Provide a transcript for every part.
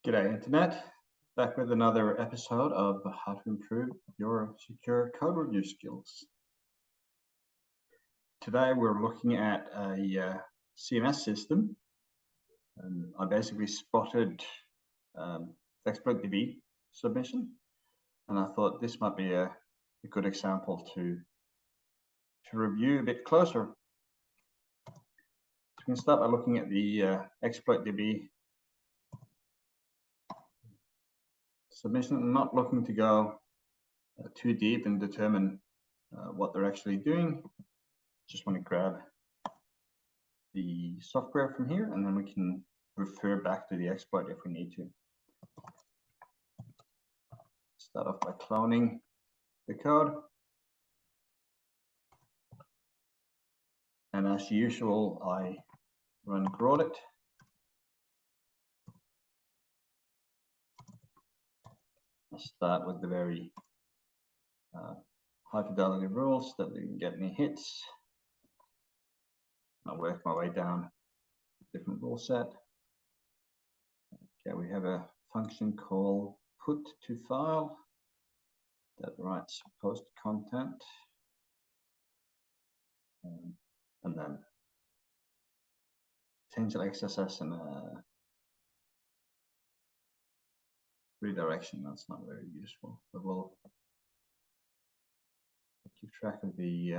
G'day Internet, back with another episode of how to improve your secure code review skills. Today we're looking at a CMS system, and I basically spotted exploit-DB submission, and I thought this might be a good example to review a bit closer. So we can start by looking at the exploit-DB submission. I'm not looking to go too deep and determine what they're actually doing. Just want to grab the software from here, and then we can refer back to the exploit if we need to. Start off by cloning the code. And as usual, I run audit. I start with the very high fidelity rules that didn't get any hits. I'll work my way down different rule set. Okay, we have a function called put to file that writes post content, and then potential XSS and redirection. That's not very useful, but we'll keep track of the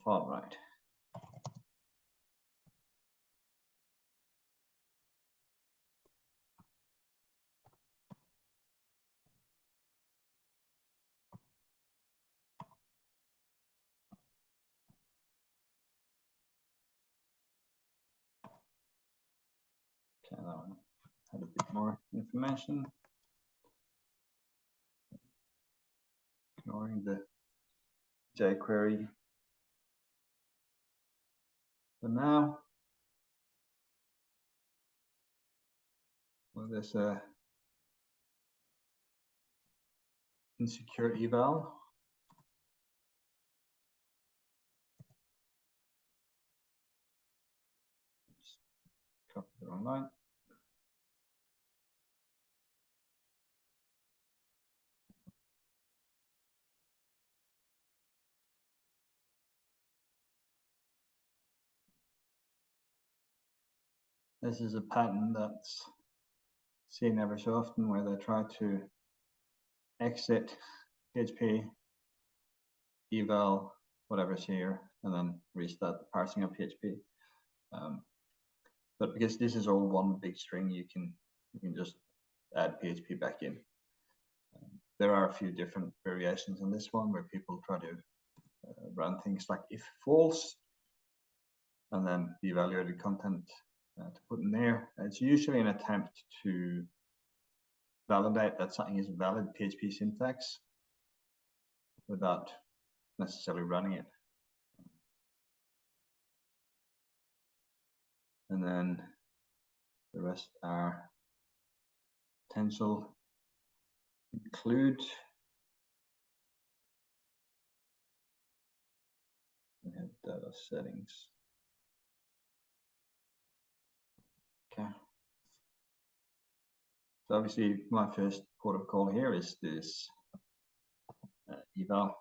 file right. Okay, that one had a bit more information. Ignoring the jQuery for now. Well, there's a insecure eval. Just copy the wrong line. This is a pattern that's seen ever so often, where they try to exit PHP, eval, whatever's here, and then restart the parsing of PHP. But because this is all one big string, you can just add PHP back in. There are a few different variations on this one where people try to run things like if false, and then the evaluated content to put in there. It's usually an attempt to validate that something is valid PHP syntax without necessarily running it. And then the rest are potential include. We have data settings. Okay. So obviously my first port of call here is this eval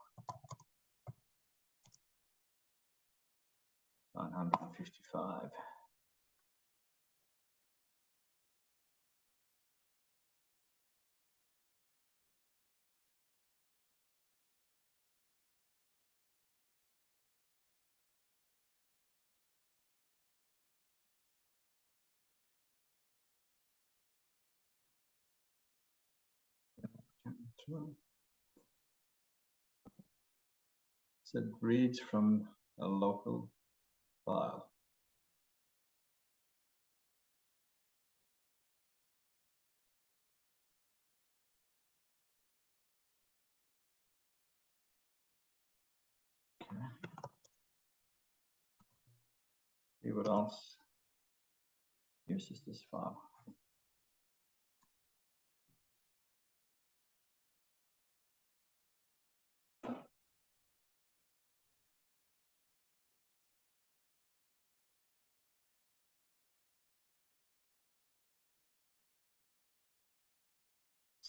955. So it reads from a local file. Okay. See what else uses this file.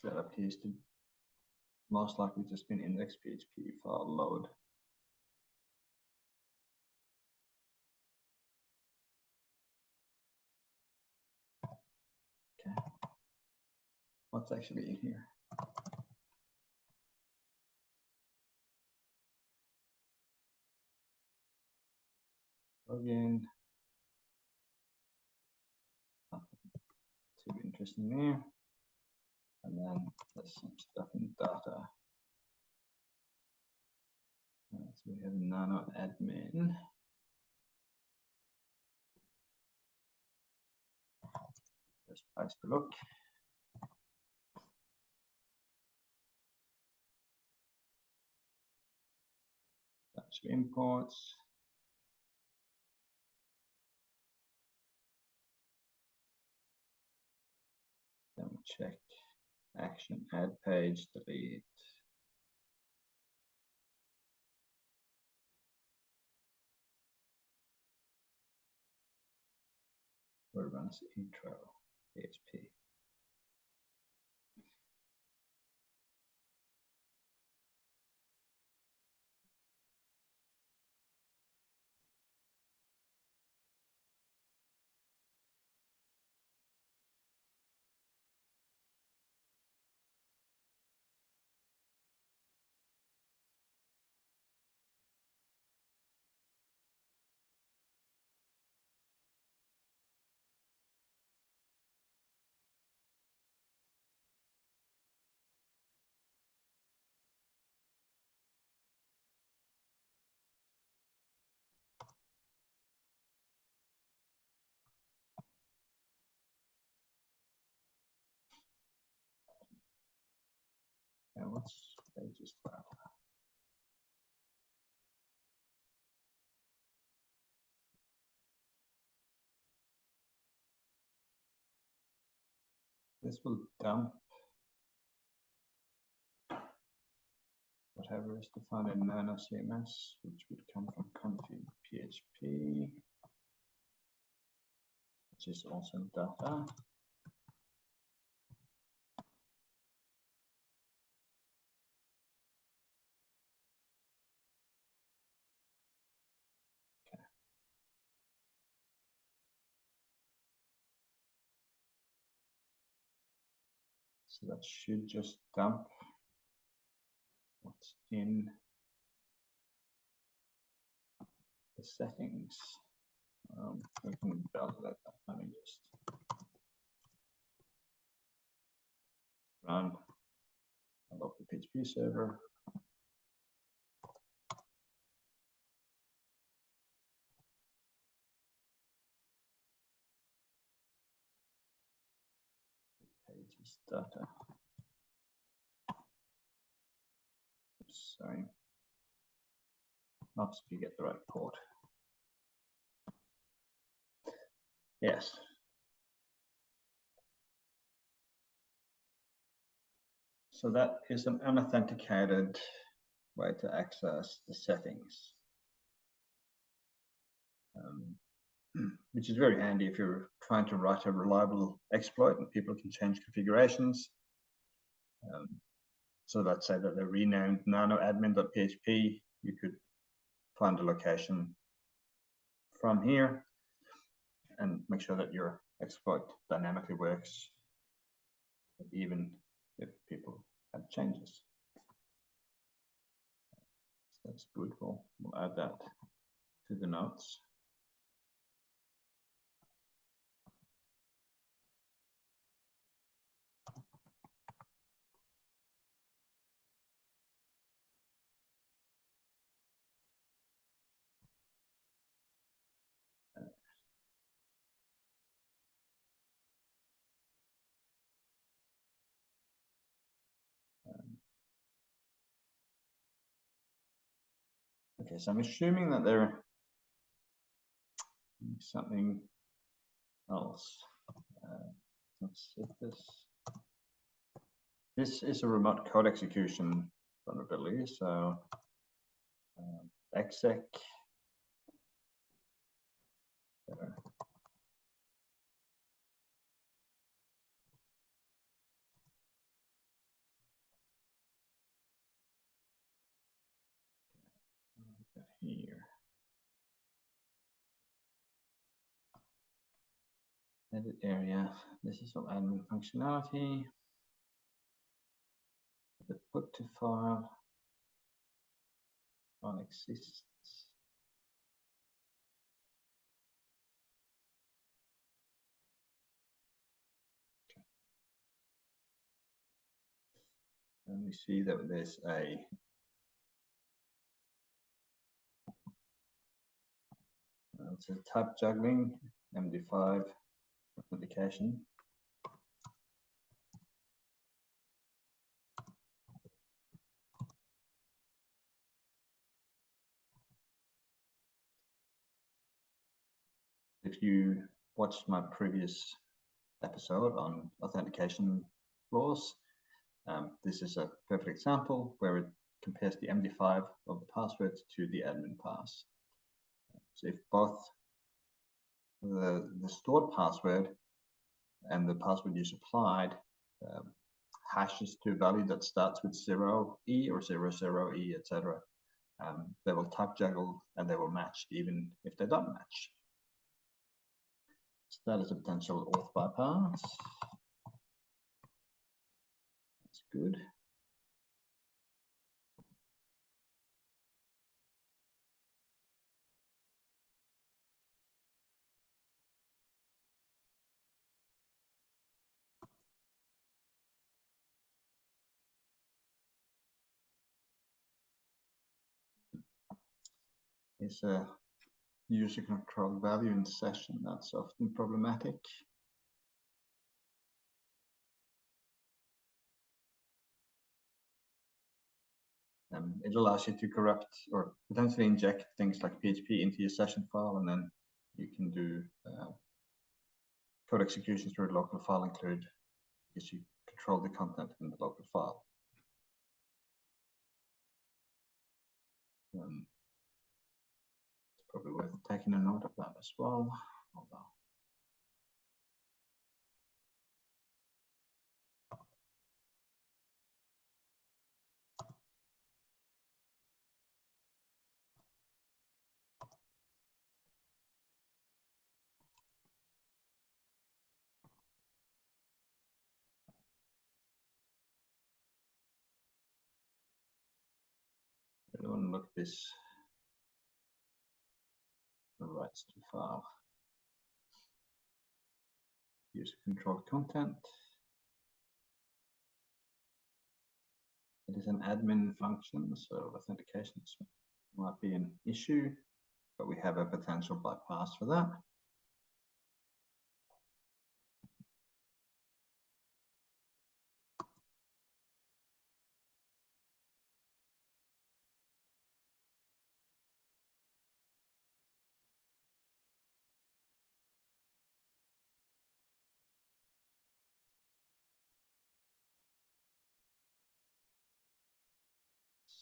setup here is to most likely just been index.php file load. Okay, what's actually in here? Login. Too interesting there. And then there's some stuff in data. So we have NanoAdmin. First place to look. Bunch of imports. Then we check action, add page, delete. Where runs intro, PHP. And what's pages that? This will dump whatever is defined in NanoCMS, which would come from config PHP, which is also data. So that should just dump what's in the settings. We can validate that. Let me just run a local PHP server. Pages data. Oops, sorry. Not if you get the right port. Yes. So that is an unauthenticated way to access the settings, which is very handy if you're trying to write a reliable exploit and people can change configurations. So let's say that they're renamed nanoadmin.php. You could find a location from here and make sure that your exploit dynamically works, even if people have changes. So that's good. We'll add that to the notes. Okay, so I'm assuming that they're something else. Let's see this. This is a remote code execution vulnerability. So exec. Edit area. This is some admin functionality. The put to file exists. And we see that there's it's a type juggling MD5 authentication. If you watched my previous episode on authentication flaws, this is a perfect example where it compares the MD5 of the password to the admin pass. So if both the stored password and the password you supplied hashes to a value that starts with 0E or 00E, etc., they will type juggle and they will match even if they don't match. So that is a potential auth bypass. That's good. Is a user control value in session. That's often problematic. It allows you to corrupt or potentially inject things like PHP into your session file, and then you can do code execution through a local file include because you control the content in the local file. It's probably worth taking a note of that as well. Although I want to look at this the rights to file. User controlled content. It is an admin function, so authentication might be an issue, but we have a potential bypass for that.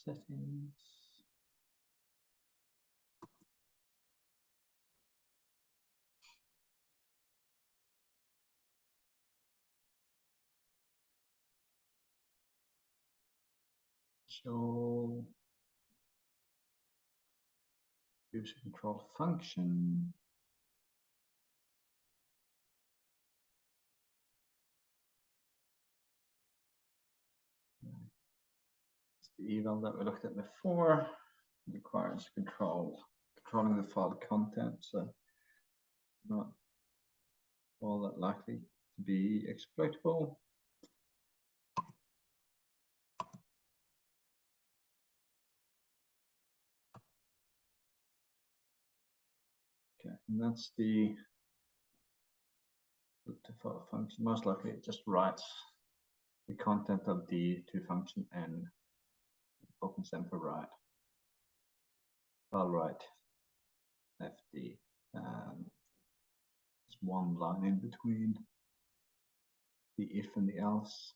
Settings. Show user control function. It's the eval that we looked at before. It requires controlling the file content, so not all that likely to be exploitable. Okay, and that's the file function. Most likely it just writes the content of the to function and opens them for write. File write FD. There's one line in between the if and the else,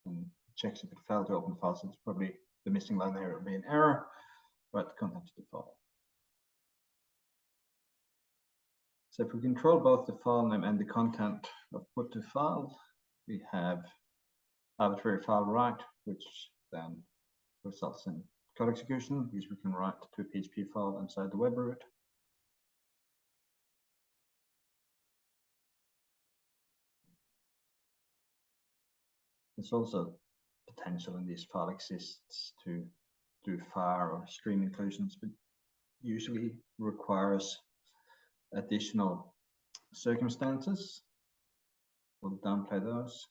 and checks if it failed to open the file. So it's probably the missing line there would be an error. Write the content to the file. So if we control both the file name and the content of put to file, we have arbitrary file write, which then results in code execution because we can write to a PHP file inside the web root. There's also potential in these file exists to do file or stream inclusions, but usually requires additional circumstances. We'll downplay those.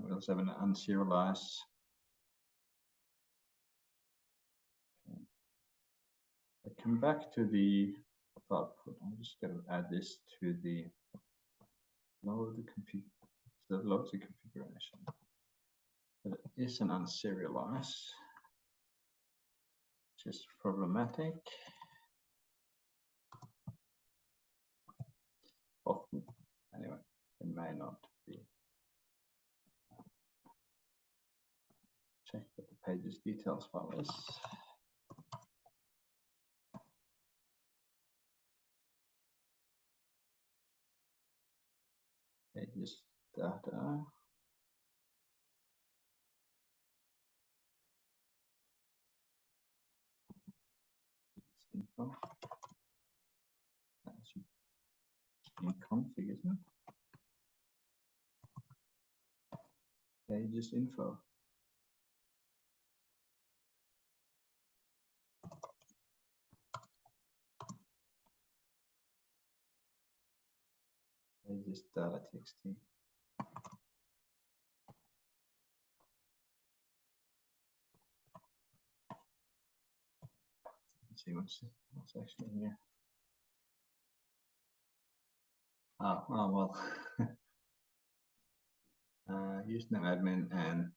We also have an unserialized. I come back to the output. I'm just going to add this to the load the configuration. But it is an unserialized, which is problematic. Often, anyway, it may not be. Check what the pages details file is. Pages data. Info. That's in config, isn't it? Pages info. Pages data txt. Let's see what's actually here. Oh well. Username admin and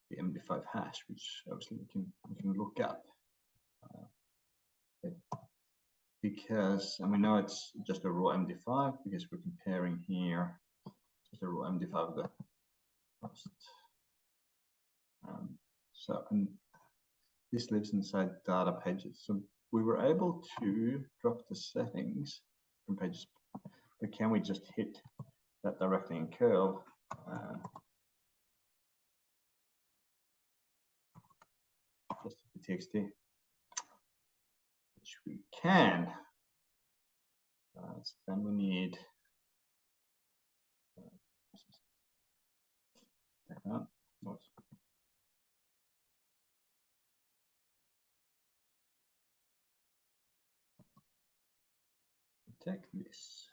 the MD5 hash, which obviously we can look up. Because, and we know it's just a raw MD5 because we're comparing here just a raw MD5 with the host. So, and this lives inside data pages. So we were able to drop the settings from pages, but can we just hit that directly in curl? Just the txt, which we can. So then we need take this.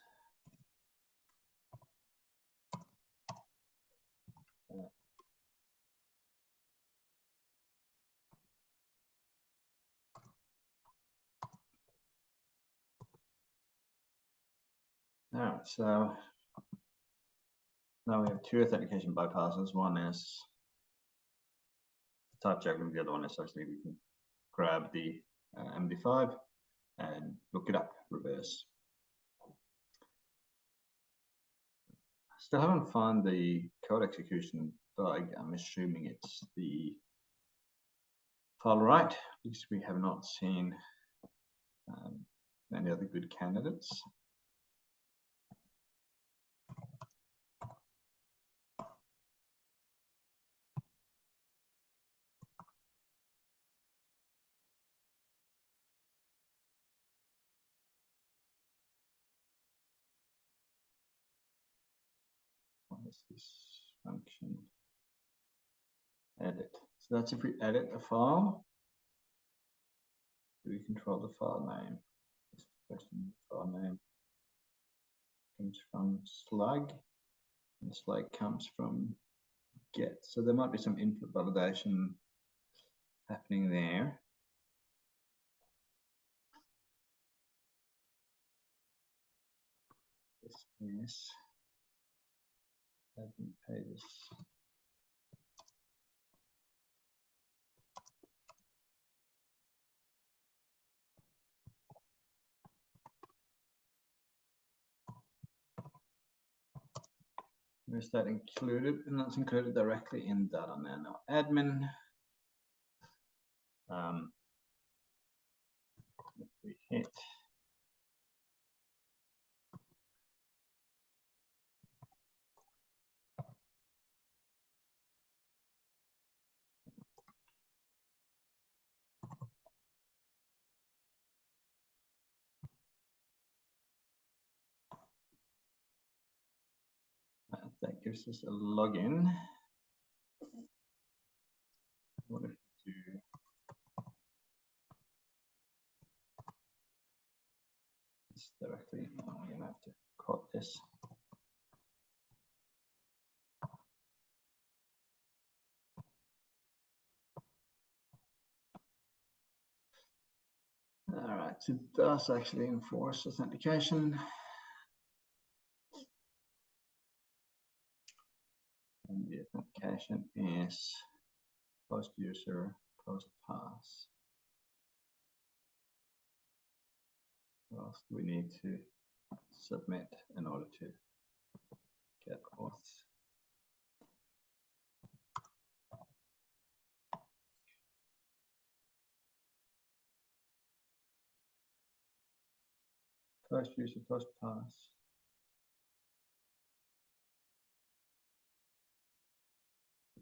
All right, so now we have two authentication bypasses. One is type checking, the other one is actually we can grab the MD5 and look it up, reverse. Still haven't found the code execution bug. I'm assuming it's the file write, because we have not seen any other good candidates. What is this function? Edit. So that's if we edit a file. Do we control the file name? This question, file name comes from slug, and slug comes from get. So there might be some input validation happening there. This is admin pages. Is that included? And that's included directly in data nano admin. If we hit that gives us a login. What if we do this directly? I'm going to have to crop this. All right, so it does actually enforce authentication. And the authentication is post user, post pass. What else do we need to submit in order to get auth? Post user, post pass.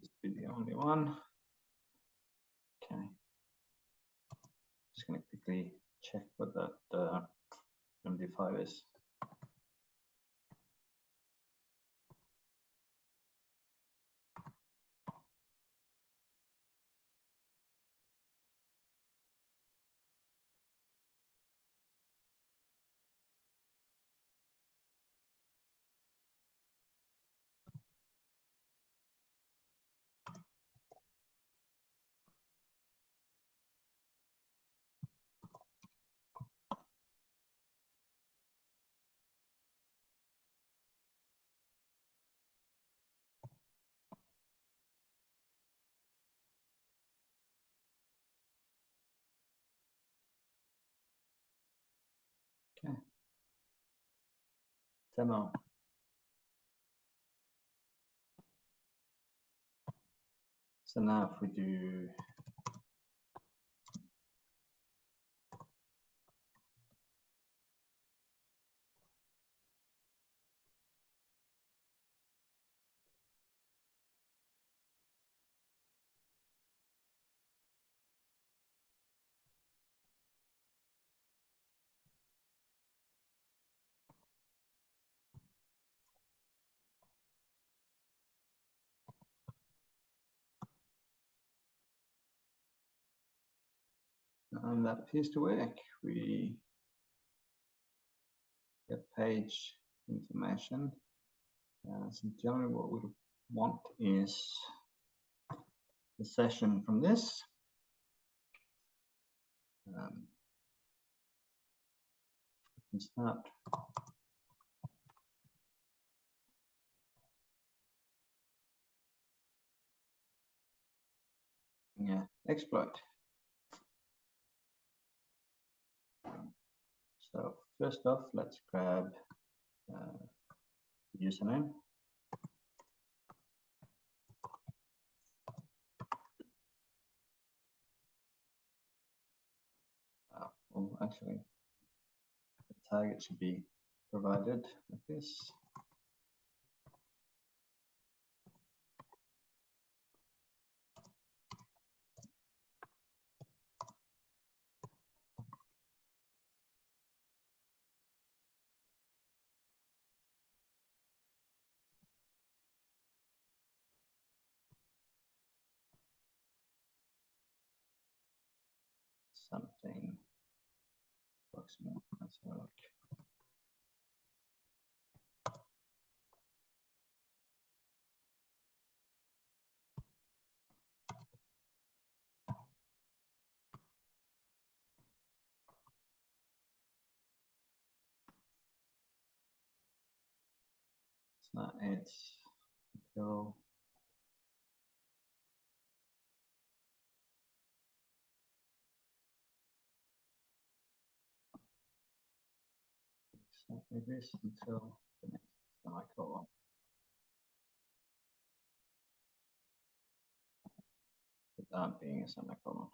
This will be the only one. Okay. Just going to quickly check what that MD5 is. Okay. Demo. So now if we do and that appears to work. We get page information. So generally what we want is the session from this. We can start exploit. So first off, let's grab username. Well, actually, the target should be provided like this. Something approximate. Let's have a look. It's not it's until exactly this until the next semicolon. Without being a semicolon.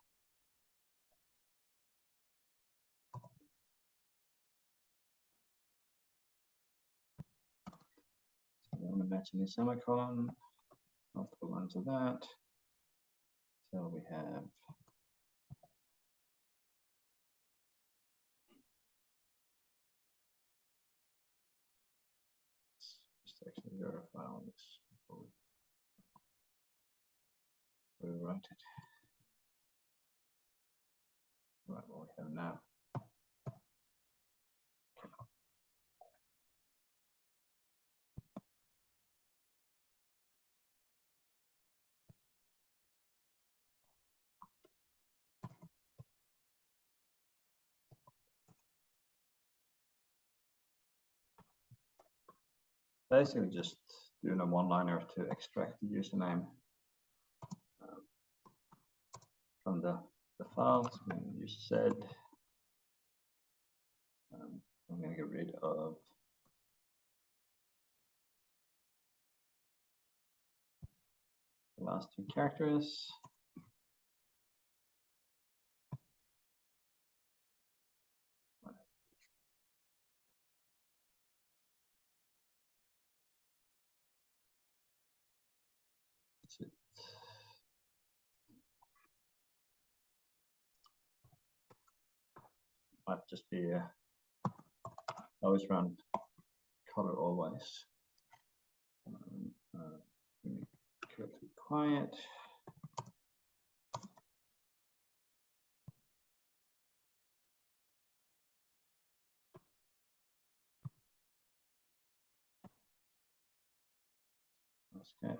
So we want to match any semicolon, multiple lines of that. So we have just actually verify on this. rewrite it. Right, what we have now. Basically just doing a one-liner to extract the username from the files. I'm going to use sed. I'm going to get rid of the last two characters. That's it. Might just be always run color always. Carefully quiet. Okay.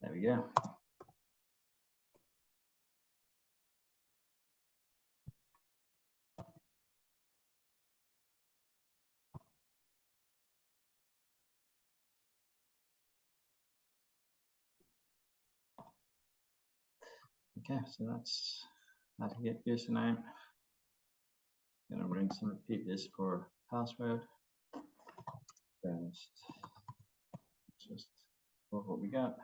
There we go. Okay, so that's how to get username. I'm gonna rinse and repeat this for password. Just what we got.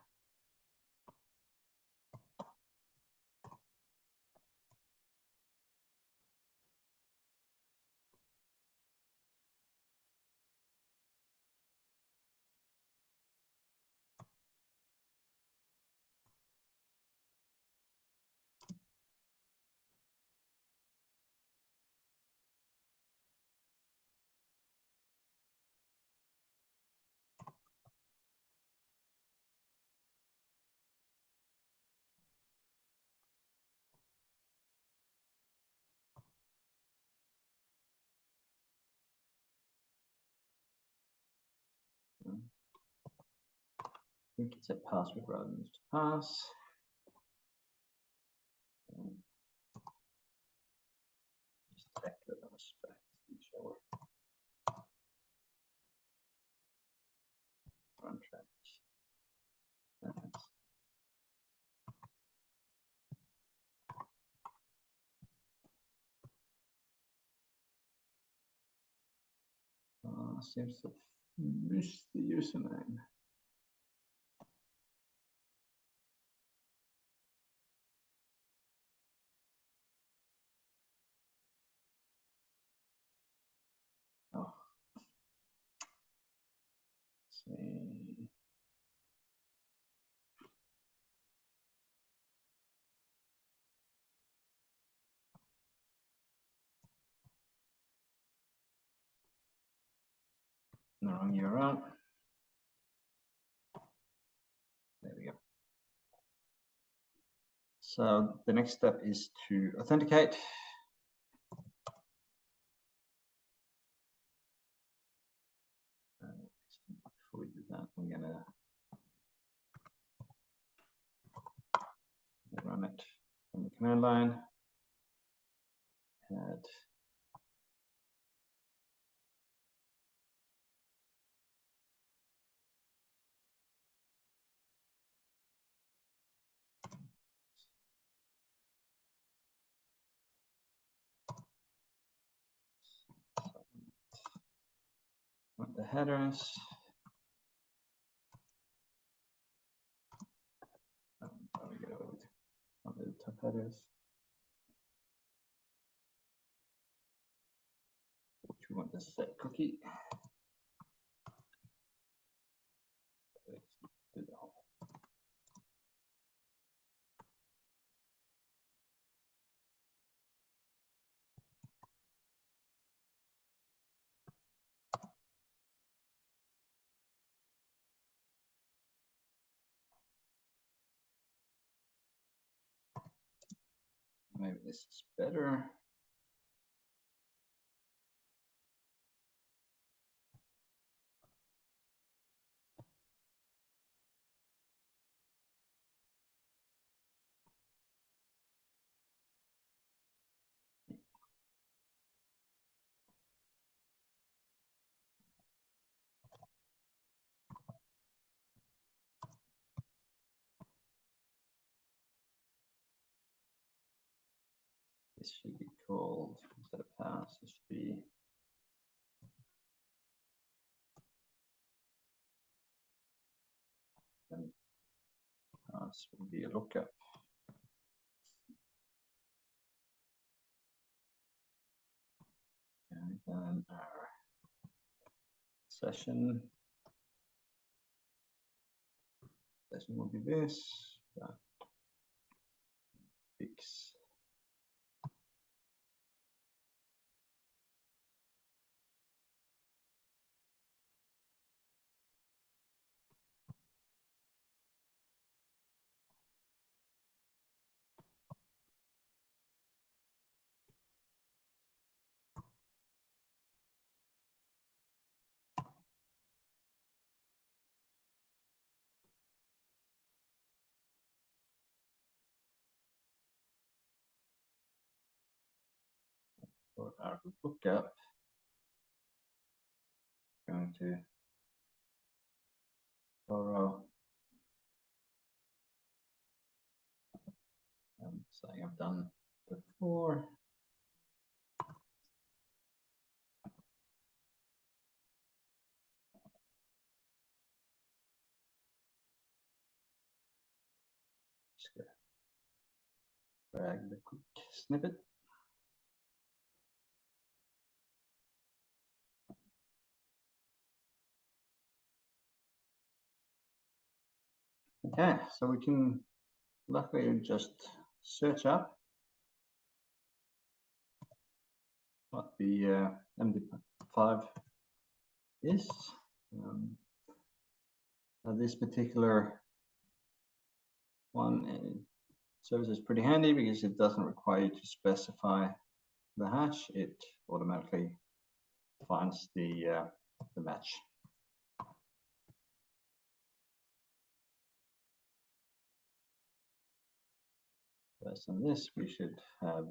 We can set password rather than just pass. Just check that on a spec. Sure. Run tracks. Seems to miss the username. Oh. Let's see. The wrong URL. There we go. So the next step is to authenticate. Before we do that, I'm gonna run it from the command line. Add the headers. Let me get over to the top headers. Which we want to set cookie. maybe this is better. This should be called, instead of pass, this should be and pass will be a lookup. And then our session will be this. Fix. For our lookup, going to borrow something I've done before. Just drag the quick snippet. Okay, so we can luckily just search up what the MD5 is. This particular one service is pretty handy because it doesn't require you to specify the hash. It automatically finds the match. Based on this, we should have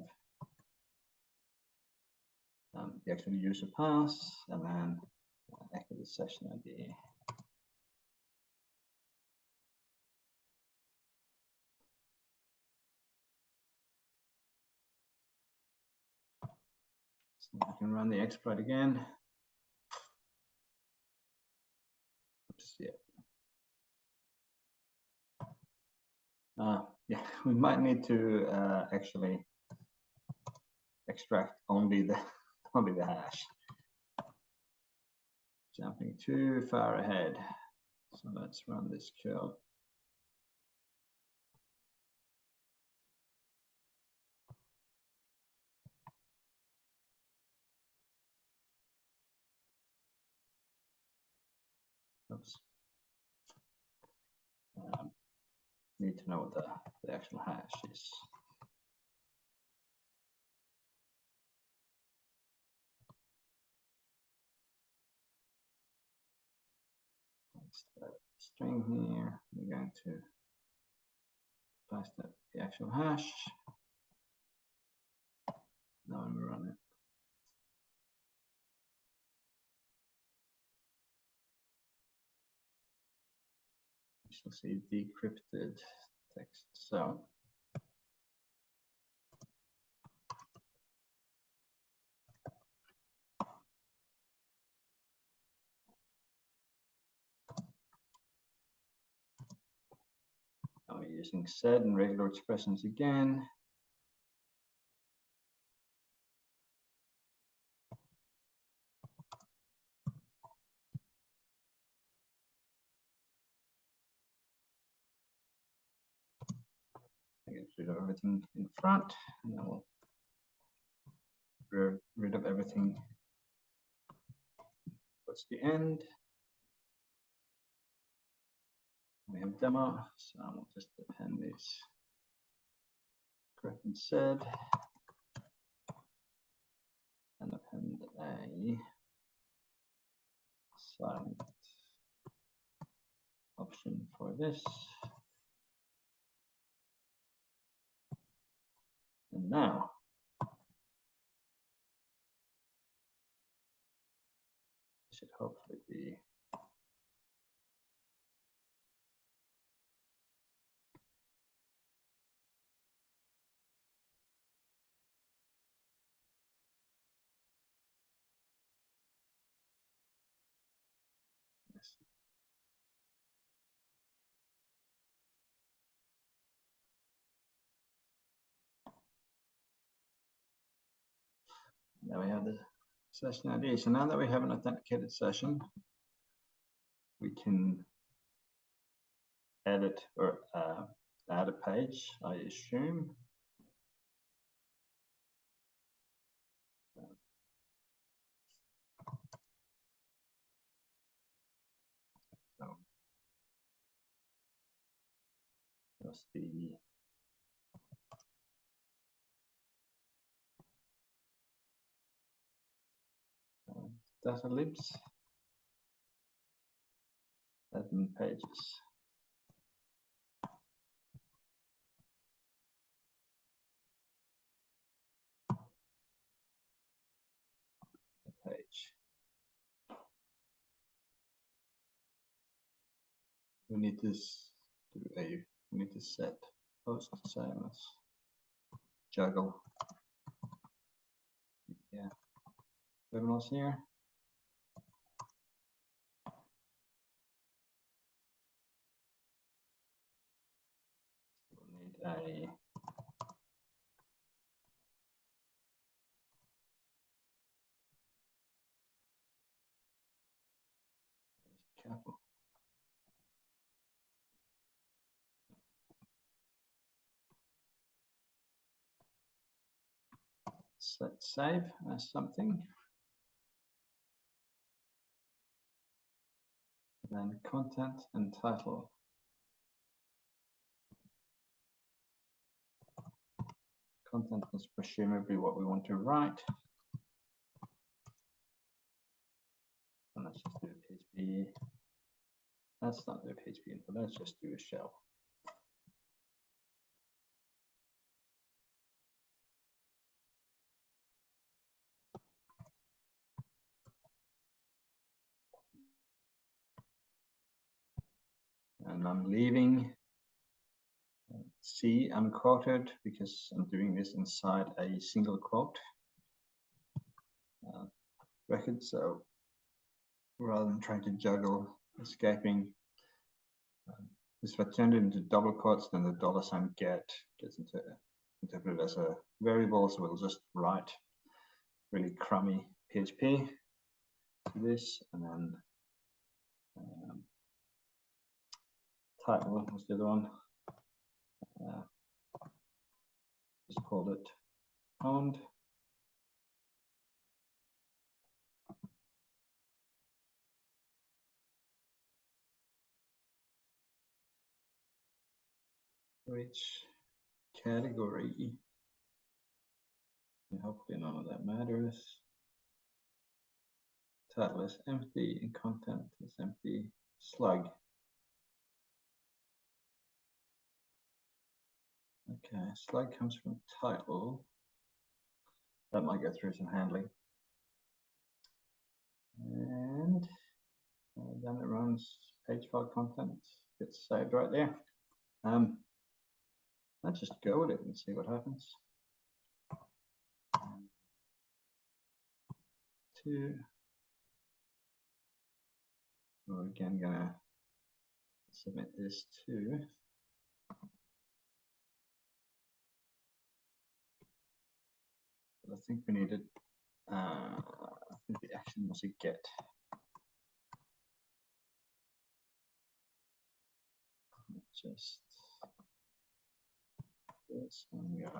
the actual user pass and then echo the session ID. So I can run the exploit again. Oops, yeah. Yeah, we might need to actually extract only the hash. Jumping too far ahead. So let's run this code. Oops. Need to know what the actual hash is. String here, we're going to pass the actual hash. Now when we run it, you shall see decrypted text. So now we're using sed and regular expressions again. I get rid of everything in front, and then we'll get rid of everything towards the end. We have demo, so we'll just append these correct and said, and append a silent option for this. And now it should hopefully be this. Now we have the session ID. So now that we have an authenticated session, we can edit or add a page, I assume. So that's the data libs, admin pages. Page. We need to set host CMS juggle. Yeah. Everyone else here? We'll need a capital. Set save as something. Then content and title. Content is presumably what we want to write. And let's just do a PHP. Let's not do a PHP info, let's just do a shell. And I'm leaving C unquoted because I'm doing this inside a single quote record. So rather than trying to juggle escaping, if I turned it into double quotes, then the $ get gets interpreted as a variable. So we'll just write really crummy PHP to this, and then title was the other one. Just called it owned. Which category? And hopefully none of that matters. Title is empty and content is empty. Slug. Okay, slug comes from title. That might go through some handling. And then it runs page file content. Gets saved right there. Let's just go with it and see what happens. We're again gonna submit this to I think we needed I think the action was a get. Just this one go.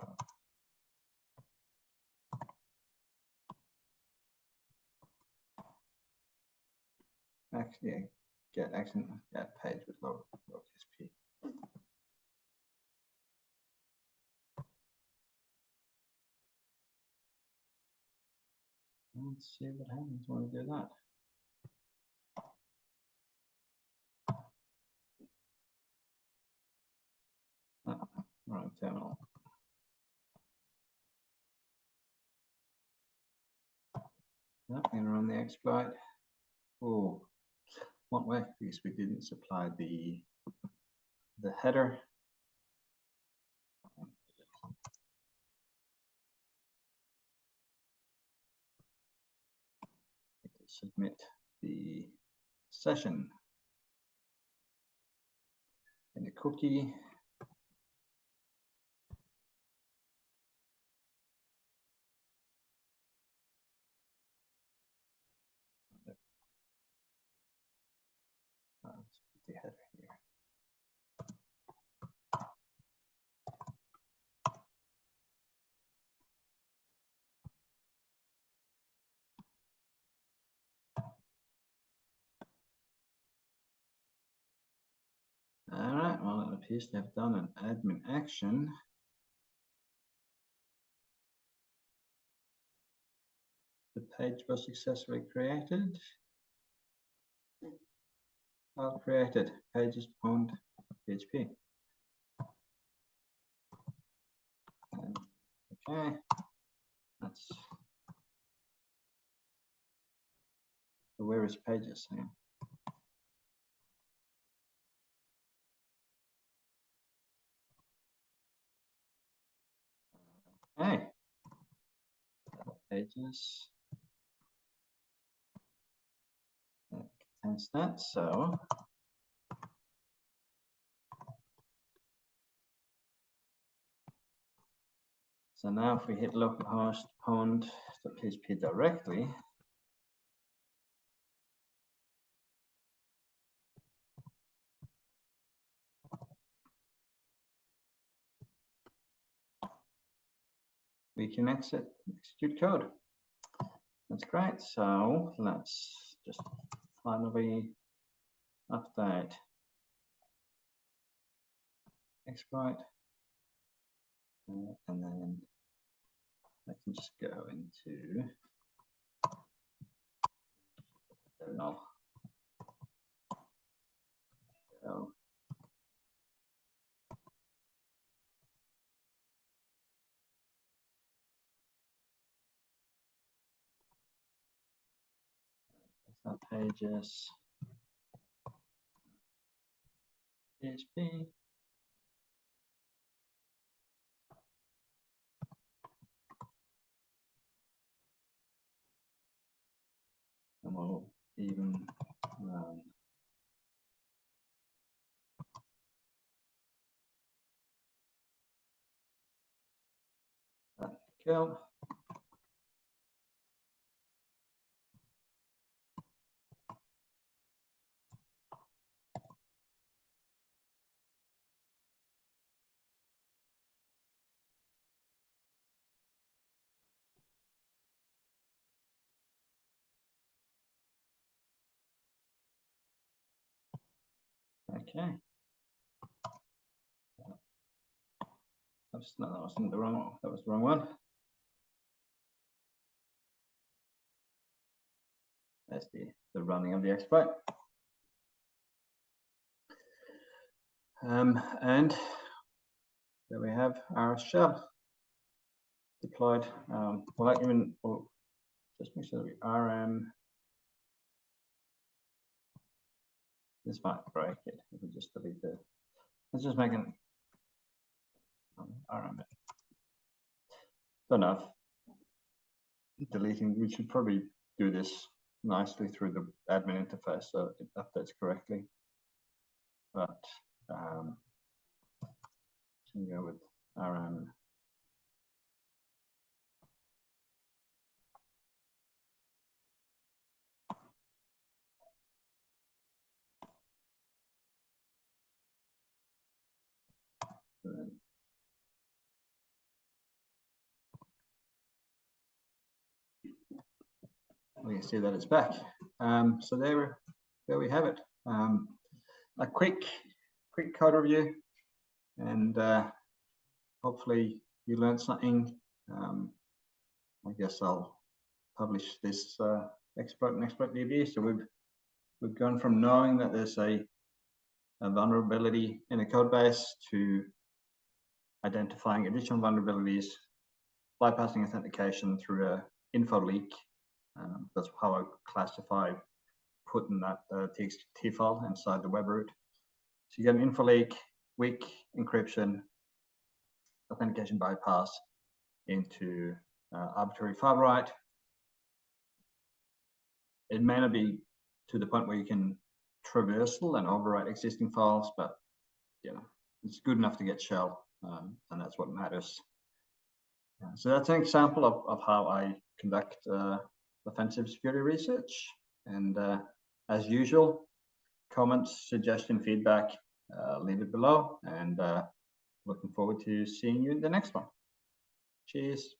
Actually, get action that page with lowercase p. Let's see what happens when we do that. Right, terminal. I'm going to run the exploit. Oh, won't work because we didn't supply the header. Submit the session and the cookie. Let's put the header here. All right, well, it appears to have done an admin action. The page was successfully created. File created, pages pwned PHP. Okay, that's so where is pages? Hey, pages. That contains that. So now if we hit localhost pwned.php directly, we can execute code. That's great. So let's just finally update exploit, and then I can just go into terminal. Go. That's our pages. PHP. And we'll even run that kill. Okay. That wasn't the wrong. That was the wrong one. That's the running of the exploit. And there we have our shell deployed. We'll just make sure that we RM. This might break it if we just delete the. Let's just make an RM it. Good enough. Deleting, we should probably do this nicely through the admin interface so it updates correctly. But can go with RM. We can see that it's back. So there we have it. A quick code review, and hopefully you learned something. I guess I'll publish this exploit and exploit DB. So we've gone from knowing that there's a vulnerability in a code base to identifying additional vulnerabilities, bypassing authentication through a info leak. That's how I classify putting that TXT file inside the web root. So you get an info leak, weak encryption, authentication bypass into arbitrary file write. It may not be to the point where you can traversal and overwrite existing files, but you know, it's good enough to get shell, and that's what matters. So that's an example of how I conduct offensive security research. And as usual, comments, suggestion, feedback, leave it below. And looking forward to seeing you in the next one. Cheers.